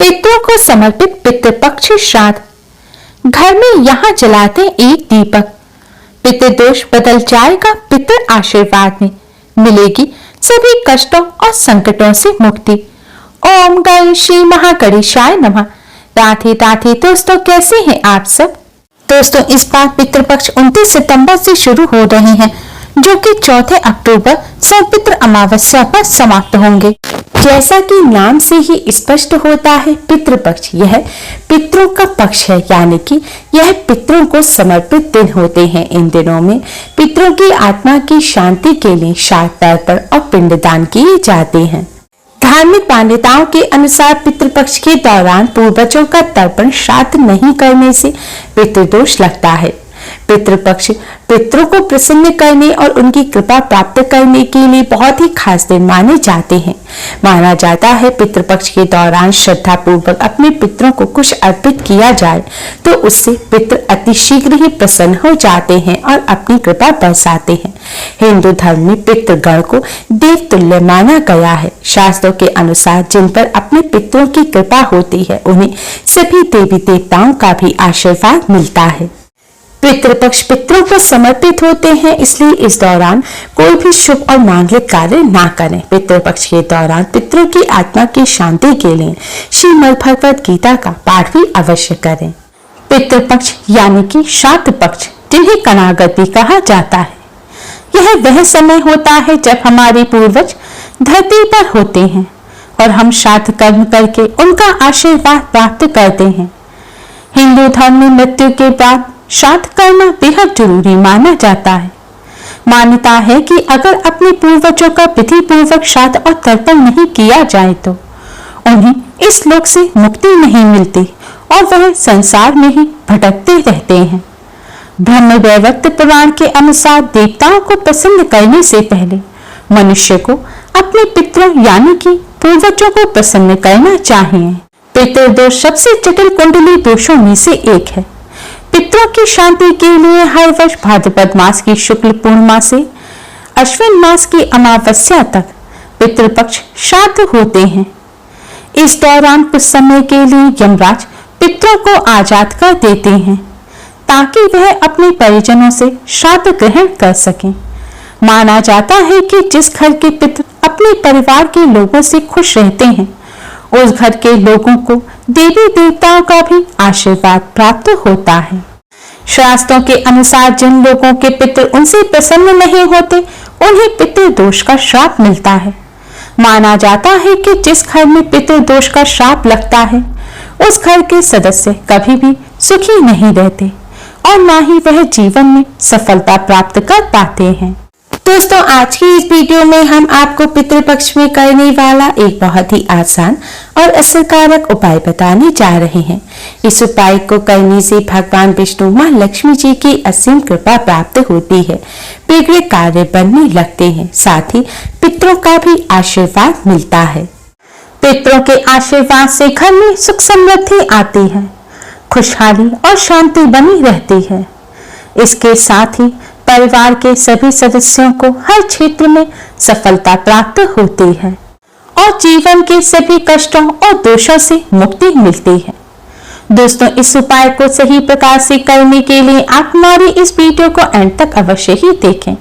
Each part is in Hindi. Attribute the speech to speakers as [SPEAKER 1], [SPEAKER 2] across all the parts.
[SPEAKER 1] पितरों को समर्पित पितृपक्ष श्राद्ध। घर में यहाँ जलाते एक दीपक, पितृदोष बदल जाएगा पितृ आशीर्वाद में, मिलेगी सभी कष्टों और संकटों से मुक्ति। ओम गण श्री महागणेशाय नमः। राधे राधे दोस्तों, कैसे हैं आप सब। दोस्तों, इस बार पितृपक्ष 29 सितंबर से शुरू हो रहे हैं, जो कि 4 अक्टूबर सर्वपितृ अमावस्या पर समाप्त होंगे। जैसा कि नाम से ही स्पष्ट होता है, पितृपक्ष यह पितरों का पक्ष है, यानी कि यह पितरों को समर्पित दिन होते हैं। इन दिनों में पितरों की आत्मा की शांति के लिए श्राद्ध तर्पण और पिंडदान किए जाते हैं। धार्मिक मान्यताओं के अनुसार पितृपक्ष के दौरान पूर्वजों का तर्पण श्राद्ध नहीं करने से पितृदोष लगता है। पितृपक्ष पितरों को प्रसन्न करने और उनकी कृपा प्राप्त करने के लिए बहुत ही खास दिन माने जाते हैं। माना जाता है पितृपक्ष के दौरान श्रद्धा पूर्वक अपने पितरों को कुछ अर्पित किया जाए तो उससे पितृ अति शीघ्र ही प्रसन्न हो जाते हैं और अपनी कृपा बरसाते हैं। हिंदू धर्म में पितृगण को देव तुल्य माना गया है। शास्त्रों के अनुसार जिन पर अपने पितरों की कृपा होती है, उन्हें सभी देवी देवताओं का भी आशीर्वाद मिलता है। पितृपक्ष पितरों को समर्पित होते हैं, इसलिए इस दौरान कोई भी शुभ और मांगलिक कार्य ना करें। पितृपक्ष के दौरान पितरों की आत्मा की शांति के लिए श्रीमद् भगवद गीता का पाठ भी अवश्य करें। पितृपक्ष यानी कि श्राद्ध पक्ष, जिन्हें कनागत भी कहा जाता है, यह वह समय होता है जब हमारे पूर्वज धरती पर होते हैं और हम श्राद्ध कर्म करके उनका आशीर्वाद प्राप्त करते हैं। हिंदू धर्म में मृत्यु के बाद श्राद्ध करना बेहद जरूरी माना जाता है। मान्यता है कि अगर अपने पूर्वजों का विधि पूर्वक श्राद्ध और तर्पण नहीं किया जाए तो उन्हें इस लोक से मुक्ति नहीं मिलती और वह संसार में ही भटकते रहते हैं। ब्रह्म वैवर्त पुराण के अनुसार देवताओं को प्रसन्न करने से पहले मनुष्य को अपने पितरों यानी कि पूर्वजों को प्रसन्न करना चाहिए। पितृदोष सबसे जटिल कुंडली दोषों में से एक है। पितरों की शांति के लिए हर वर्ष भाद्रपद मास की शुक्ल पूर्णिमा से अश्विन मास की अमावस्या तक पितृपक्ष श्राद्ध होते हैं। इस दौरान कुछ समय के लिए यमराज पितरों को आजाद कर देते हैं ताकि वह अपने परिजनों से श्राद्ध ग्रहण कर सकें। माना जाता है कि जिस घर के पितर अपने परिवार के लोगों से खुश रहते हैं, उस घर के लोगों को देवी देवताओं का भी आशीर्वाद प्राप्त होता है। शास्त्रों के अनुसार जिन लोगों के पितर उनसे प्रसन्न नहीं होते, उन्हें पितृदोष का श्राप मिलता है। माना जाता है कि जिस घर में पितृदोष का श्राप लगता है, उस घर के सदस्य कभी भी सुखी नहीं रहते और ना ही वह जीवन में सफलता प्राप्त कर पाते हैं। दोस्तों, आज की इस वीडियो में हम आपको पितृपक्ष में करने वाला एक बहुत ही आसान और असरकारक उपाय बताने जा रहे हैं। इस उपाय को करने से भगवान विष्णु मां लक्ष्मी जी की असीम कृपा प्राप्त होती है, बिगड़े कार्य बनने लगते हैं, साथ ही पितरों का भी आशीर्वाद मिलता है। पितरों के आशीर्वाद से घर में सुख समृद्धि आती है, खुशहाली और शांति बनी रहती है। इसके साथ ही परिवार के सभी सदस्यों को हर क्षेत्र में सफलता प्राप्त होती है और जीवन के सभी कष्टों और दोषों से मुक्ति मिलती है। दोस्तों, इस उपाय को सही प्रकार से करने के लिए आप हमारी इस वीडियो को एंड तक अवश्य ही देखें।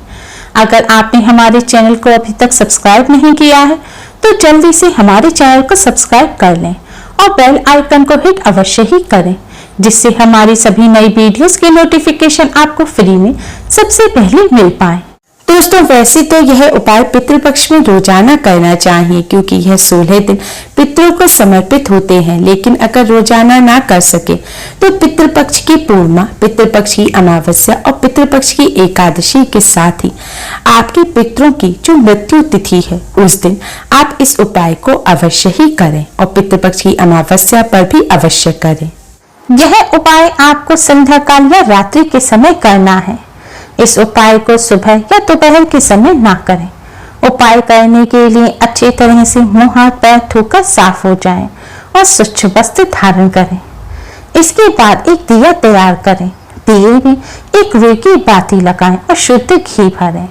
[SPEAKER 1] अगर आपने हमारे चैनल को अभी तक सब्सक्राइब नहीं किया है तो जल्दी से हमारे चैनल को सब्सक्राइब कर लें और बेल आइकन को हिट अवश्य ही करें, जिससे हमारी सभी नई वीडियोस के नोटिफिकेशन आपको फ्री में सबसे पहले मिल पाए। दोस्तों, वैसे तो यह उपाय पितृपक्ष में रोजाना करना चाहिए, क्योंकि यह 16 दिन पितरों को समर्पित होते हैं। लेकिन अगर रोजाना ना कर सके तो पितृपक्ष की पूर्णिमा, पितृपक्ष की अमावस्या और पितृपक्ष की एकादशी के साथ ही आपके पितरों की जो मृत्यु तिथि है, उस दिन आप इस उपाय को अवश्य ही करें और पितृपक्ष की अमावस्या पर भी अवश्य करें। यह उपाय आपको संध्या काल या रात्रि के समय करना है। इस उपाय को सुबह या दोपहर के समय ना करें। उपाय करने के लिए अच्छी तरह से मुंह हाथ पैर धोकर साफ हो जाएं और स्वच्छ वस्त्र धारण करें। इसके बाद एक दिया तैयार करें। दिए में एक रुई की बाती लगाएं और शुद्ध घी भरें।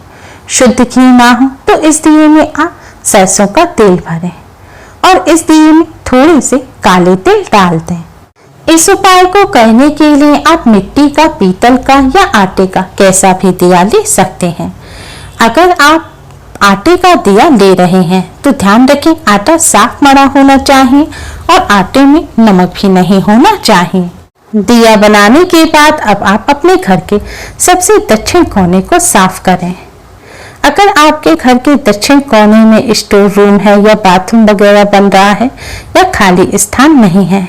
[SPEAKER 1] शुद्ध घी ना हो तो इस दिए में आप सरसों का तेल भरें और इस दिए में थोड़े से काले तिल डाल दें। इस उपाय को करने के लिए आप मिट्टी का, पीतल का या आटे का कैसा भी दिया ले सकते हैं। अगर आप आटे का दिया ले रहे हैं तो ध्यान रखें आटा साफ मड़ा होना चाहिए और आटे में नमक भी नहीं होना चाहिए। दिया बनाने के बाद अब आप अपने घर के सबसे दक्षिण कोने को साफ करें। अगर आपके घर के दक्षिण कोने में स्टोर रूम है या बाथरूम वगैरह बन रहा है या खाली स्थान नहीं है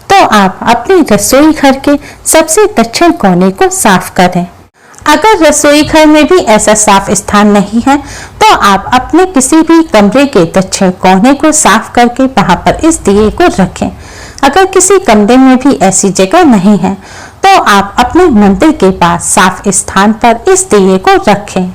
[SPEAKER 1] तो आप अपने रसोई घर के सबसे दक्षिण कोने को साफ करें। अगर रसोई घर में भी ऐसा साफ स्थान नहीं है तो आप अपने किसी भी कमरे के दक्षिण कोने को साफ करके वहां पर इस दिए को रखें। अगर किसी कमरे में भी ऐसी जगह नहीं है तो आप अपने मंदिर के पास साफ स्थान पर इस दिए को रखें।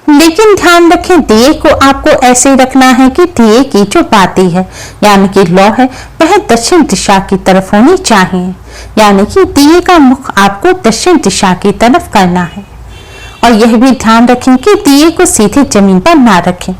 [SPEAKER 1] लेकिन ध्यान रखें दिए को आपको ऐसे रखना है कि दिए की जो बाती है यानी कि लौ है वह दक्षिण दिशा की तरफ होनी चाहिए, यानी कि दिए का मुख आपको दक्षिण दिशा की तरफ करना है। और यह भी ध्यान रखें कि दिए को सीधे जमीन पर ना रखें।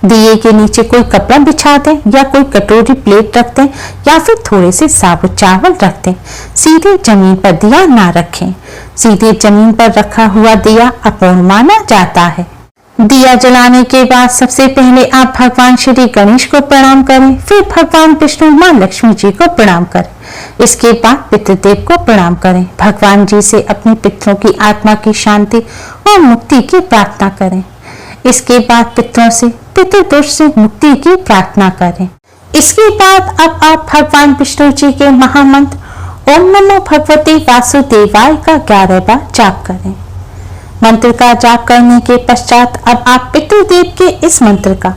[SPEAKER 1] दिए के नीचे कोई कपड़ा बिछा दें या कोई कटोरी प्लेट रख दें या फिर थोड़े से साबुत चावल रख दें। सीधे जमीन पर दिया ना रखें। सीधे जमीन पर रखा हुआ दिया अपूर्ण माना जाता है। दिया जलाने के बाद सबसे पहले आप भगवान श्री गणेश को प्रणाम करें, फिर भगवान विष्णु, मां लक्ष्मी जी को प्रणाम करें। इसके बाद पितृदेव को प्रणाम करें। भगवान जी से अपने पितरों की आत्मा की शांति और मुक्ति की प्रार्थना करें। इसके बाद पितरों से पितृदोष से मुक्ति की प्रार्थना करें। इसके बाद अब आप भगवान विष्णु जी के महामंत्र ओम नमो भगवते वासुदेवाय का 11 बार जाप करें। मंत्र का जाप करने के पश्चात अब आप पितृदेव के इस मंत्र का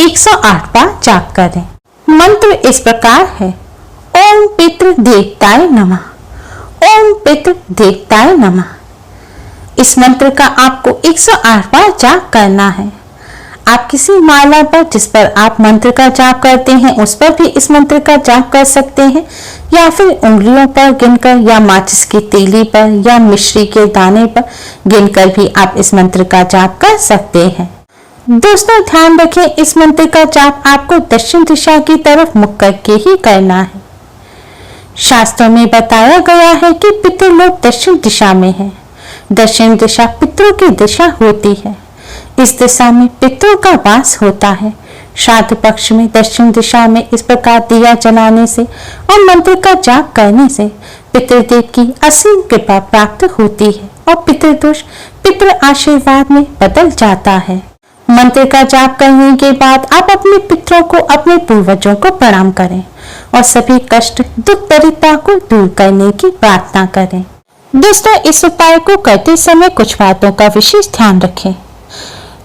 [SPEAKER 1] 108 बार जाप करें। मंत्र इस प्रकार है, ओम पितृ देवताय नमः, ओम पितृ देवताय नमः। इस मंत्र का आपको 108 बार जाप करना है। आप किसी माला पर जिस पर आप मंत्र का जाप करते हैं उस पर भी इस मंत्र का जाप कर सकते हैं या फिर उंगलियों पर गिनकर या माचिस की तीली पर या मिश्री के दाने पर गिनकर भी आप इस मंत्र का जाप कर सकते हैं। दोस्तों ध्यान रखें इस मंत्र का जाप आपको दक्षिण दिशा की तरफ मुख करके ही करना है। शास्त्रों में बताया गया है कि पितृलोक दक्षिण दिशा में है। दक्षिण दिशा पितरों की दिशा होती है। इस दिशा में पितरों का वास होता है। श्राद्ध पक्ष में दक्षिण दिशा में इस प्रकार दिया जलाने से और मंत्र का जाप करने से पितृदेव की असीम कृपा प्राप्त होती है और पितृदोष पितृ आशीर्वाद में बदल जाता है। मंत्र का जाप करने के बाद आप अपने पितरों को, अपने पूर्वजों को प्रणाम करें और सभी कष्ट, दुख, दरिद्रता को दूर करने की प्रार्थना करें। दोस्तों इस उपाय को करते समय कुछ बातों का विशेष ध्यान रखें।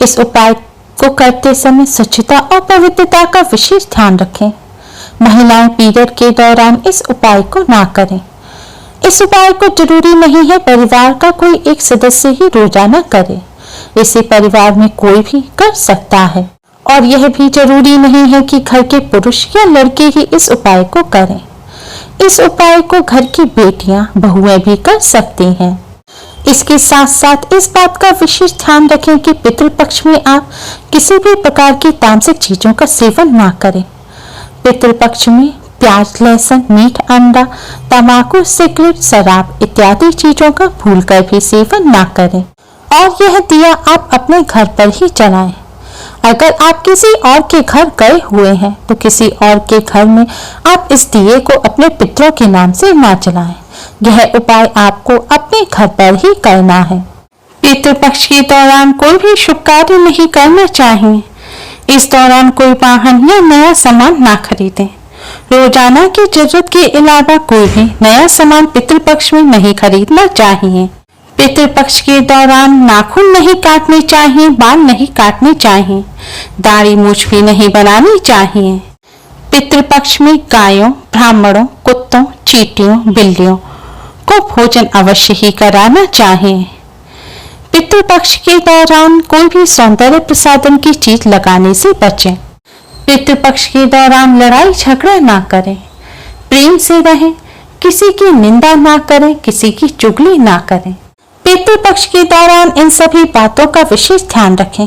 [SPEAKER 1] इस उपाय को करते समय स्वच्छता और पवित्रता का विशेष ध्यान रखें। महिलाएं पीरियड के दौरान इस उपाय को ना करें। इस उपाय को जरूरी नहीं है परिवार का कोई एक सदस्य ही रोजाना करे। इसे परिवार में कोई भी कर सकता है और यह भी जरूरी नहीं है कि घर के पुरुष या लड़के ही इस उपाय को करें। इस उपाय को घर की बेटियां, बहुएं भी कर सकती हैं। इसके साथ साथ इस बात का विशेष ध्यान रखें कि पितृपक्ष में आप किसी भी प्रकार की तामसिक चीजों का सेवन ना करें। पितृपक्ष में प्याज, लहसुन, मीठ, अंडा, तंबाकू, सिगरेट, शराब इत्यादि चीजों का भूलकर भी सेवन ना करें और यह दिया आप अपने घर पर ही जलाएं। अगर आप किसी और के घर गए हुए हैं तो किसी और के घर में आप इस दिए को अपने पितरों के नाम से ना जलाएं। यह उपाय आपको अपने घर पर ही करना है। पितृपक्ष के दौरान कोई भी शुभ कार्य नहीं करना चाहिए। इस दौरान कोई वाहन या नया सामान ना खरीदें। रोजाना की जरूरत के अलावा कोई भी नया सामान पितृपक्ष में नहीं खरीदना चाहिए। पितृपक्ष के दौरान नाखून नहीं काटने चाहिए, बाल नहीं काटने चाहिए, दाढ़ी मूछ भी नहीं बनानी चाहिए। पितृपक्ष में गायों, ब्राह्मणों, कुत्तों, चींटियों, बिल्लियों को भोजन अवश्य ही कराना चाहिए। पितृपक्ष के दौरान कोई भी सौंदर्य प्रसाधन की चीज लगाने से बचें। पितृपक्ष के दौरान लड़ाई झगड़ा ना करें, प्रेम से रहें, किसी की निंदा ना करें, किसी की चुगली ना करें। पितृपक्ष के दौरान इन सभी बातों का विशेष ध्यान रखें।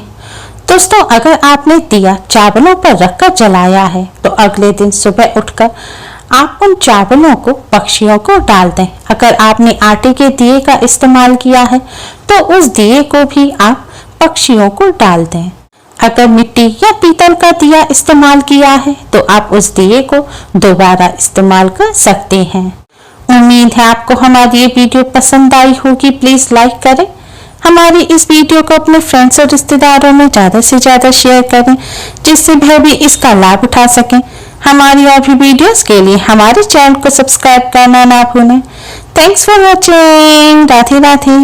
[SPEAKER 1] दोस्तों अगर आपने दिया चावलों पर रखकर जलाया है तो अगले दिन सुबह उठकर आप उन चावलों को पक्षियों को डाल दें। अगर आपने आटे के दिए का इस्तेमाल किया है तो उस दिए को भी आप पक्षियों को डाल दें। अगर मिट्टी या पीतल का दिया इस्तेमाल किया है तो आप उस दिए को दोबारा इस्तेमाल कर सकते हैं। उम्मीद है आपको हमारी ये वीडियो पसंद आई होगी। प्लीज लाइक करें। हमारी इस वीडियो को अपने फ्रेंड्स और रिश्तेदारों में ज्यादा से ज्यादा शेयर करें, जिससे वह भी इसका लाभ उठा सकें। हमारी और भी वीडियोस के लिए हमारे चैनल को सब्सक्राइब करना ना भूलें। Thanks for watching. Radhe Radhe.